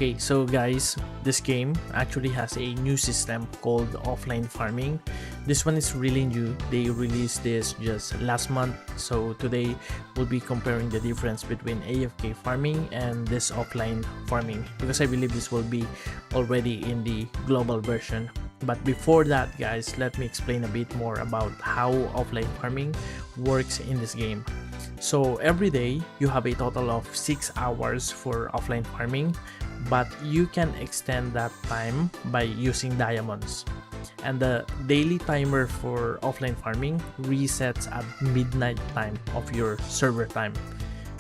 Okay, so guys, this game actually has a new system called offline farming. This one is really new. They released this just last month. So today we'll be comparing the difference between AFK farming and this offline farming, because I believe this will be already in the global version. But before that, guys, let me explain a bit more about how offline farming works in this game. So every day you have a total of 6 hours for offline farming, but you can extend that time by using diamonds. And the daily timer for offline farming resets at midnight time of your server time.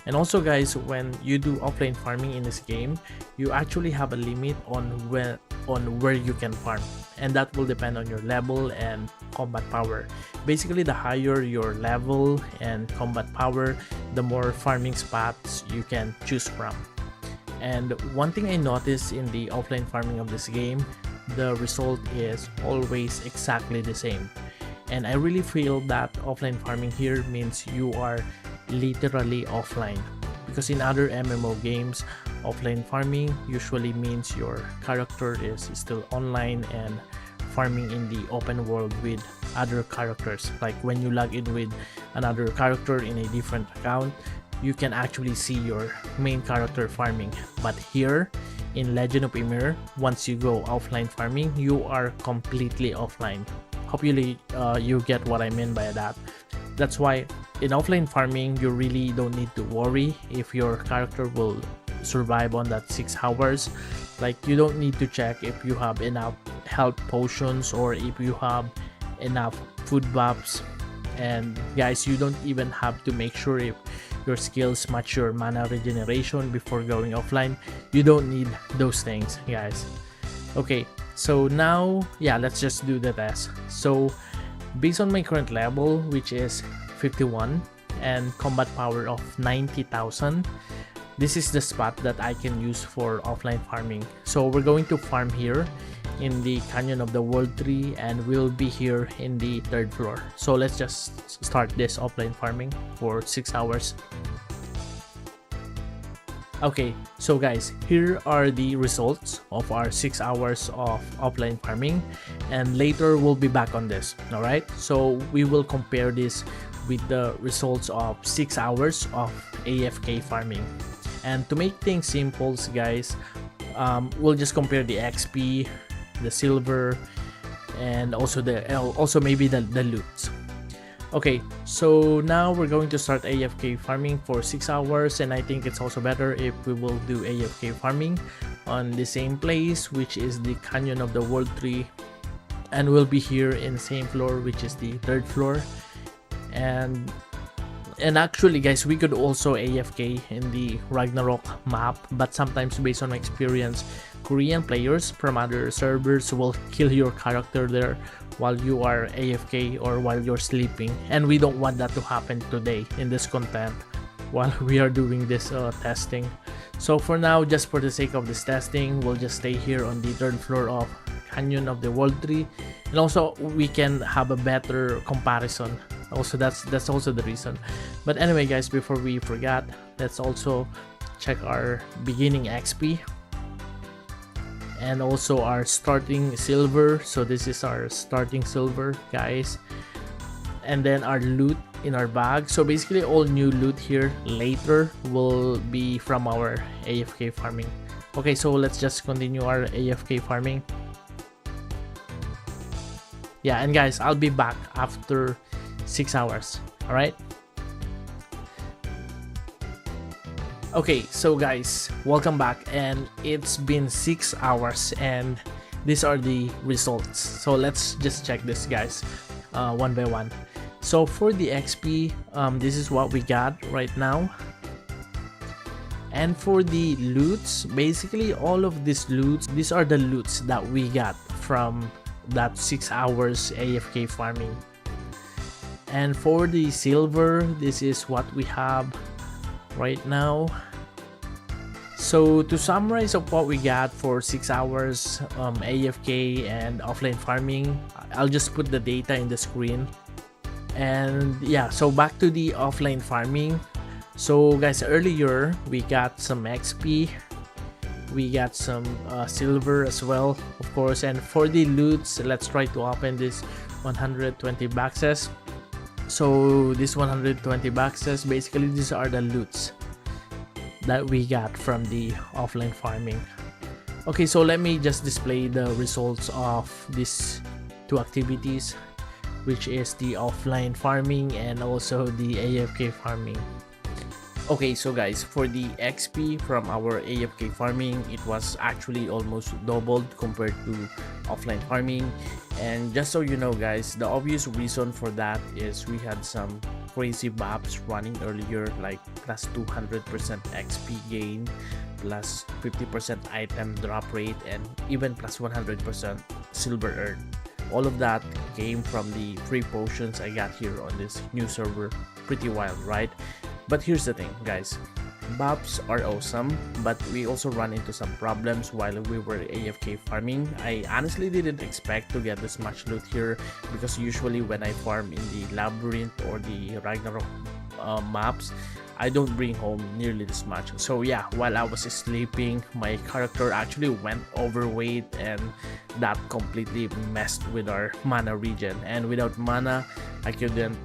And also guys, when you do offline farming in this game, you actually have a limit on where you can farm, and that will depend on your level and combat power. Basically, the higher your level and combat power, the more farming spots you can choose from. And one thing I noticed in the offline farming of this game, the result is always exactly the same. And I really feel that offline farming here means you are literally offline. Because in other MMO games, offline farming usually means your character is still online and farming in the open world with other characters. Like when you log in with another character in a different account, you can actually see your main character farming. But here in Legend of Ymir, once you go offline farming, you are completely offline. Hopefully you get what I mean by that. That's why in offline farming, you really don't need to worry if your character will survive on that 6 hours. Like, you don't need to check if you have enough health potions or if you have enough food buffs. And guys, you don't even have to make sure if your skills match your mana regeneration before going offline. You don't need those things, guys. Okay, so now, yeah, let's just do the test. So based on my current level, which is 51, and combat power of 90,000, this is the spot that I can use for offline farming. So we're going to farm here in the Canyon of the World Tree, and we'll be here in the 3rd floor. So let's just start this offline farming for 6 hours. Okay, so guys, here are the results of our 6 hours of offline farming, and later we'll be back on this. All right, so we will compare this with the results of 6 hours of AFK farming. And to make things simple, guys, we'll just compare the XP, the silver, and also maybe the loots. Okay, so now we're going to start AFK farming for 6 hours, and I think it's also better if we will do AFK farming on the same place, which is the Canyon of the World Tree, and we'll be here in the same floor, which is the 3rd floor. And actually guys, we could also AFK in the Ragnarok map, but sometimes based on my experience, Korean players from other servers will kill your character there while you are AFK or while you're sleeping, and we don't want that to happen today in this content while we are doing this testing. So for now, just for the sake of this testing, we'll just stay here on the 3rd floor of Canyon of the World Tree, and also we can have a better comparison. Also, that's also the reason. But anyway guys, before we forget, let's also check our beginning XP and also our starting silver. So this is our starting silver, guys, and then our loot in our bag. So basically all new loot here later will be from our AFK farming. Okay, so let's just continue our AFK farming. Yeah, and guys, I'll be back after 6 hours. All right. Okay, so guys, welcome back, and it's been 6 hours, and these are the results. So let's just check this, guys, one by one. So for the XP, this is what we got right now. And for the loots, basically all of these loots, these are the loots that we got from that 6 hours AFK farming. And for the silver, this is what we have right now. So to summarize of what we got for 6 hours AFK and offline farming, I'll just put the data in the screen. And yeah, so back to the offline farming. So guys, earlier we got some XP We got some silver as well, of course. And for the loots, let's try to open this 120 boxes. So this 120 boxes, basically these are the loots that we got from the offline farming. Okay, so let me just display the results of these two activities, which is the offline farming and also the AFK farming. Okay, so guys, for the XP from our AFK farming, it was actually almost doubled compared to offline farming. And just so you know guys, the obvious reason for that is we had some crazy buffs running earlier, like plus 200% XP gain, plus 50% item drop rate, and even plus 100% silver earn. All of that came from the free potions I got here on this new server. Pretty wild, right? But here's the thing guys, buffs are awesome, but we also run into some problems while we were AFK farming. I honestly didn't expect to get this much loot here, because usually when I farm in the labyrinth or the Ragnarok maps, I don't bring home nearly this much. So yeah, while I was sleeping, my character actually went overweight, and that completely messed with our mana regen. And without mana, I couldn't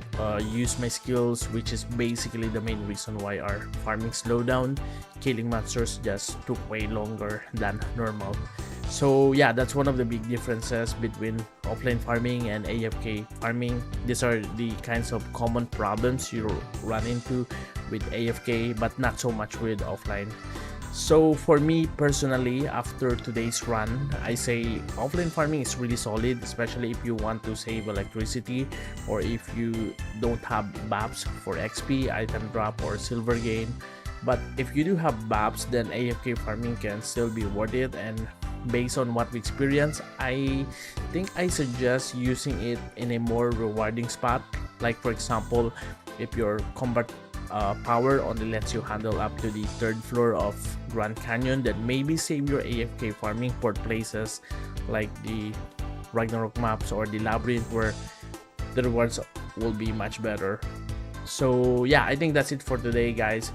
use my skills, which is basically the main reason why our farming slowed down. Killing monsters just took way longer than normal. So yeah, that's one of the big differences between offline farming and AFK farming. These are the kinds of common problems you run into with AFK, but not so much with offline. So for me personally, after today's run, I say offline farming is really solid, especially if you want to save electricity, or if you don't have buffs for XP, item drop, or silver gain. But if you do have buffs, then AFK farming can still be worth it. And based on what we experience, I think I suggest using it in a more rewarding spot. Like for example, if your combat power only lets you handle up to the 3rd floor of Grand Canyon, then maybe save your AFK farming for places like the Ragnarok maps or the labyrinth, where the rewards will be much better. So yeah, I think that's it for today guys.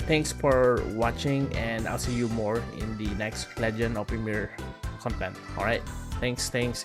Thanks for watching, and I'll see you more in the next Legend of Ymir content. Alright, thanks guys.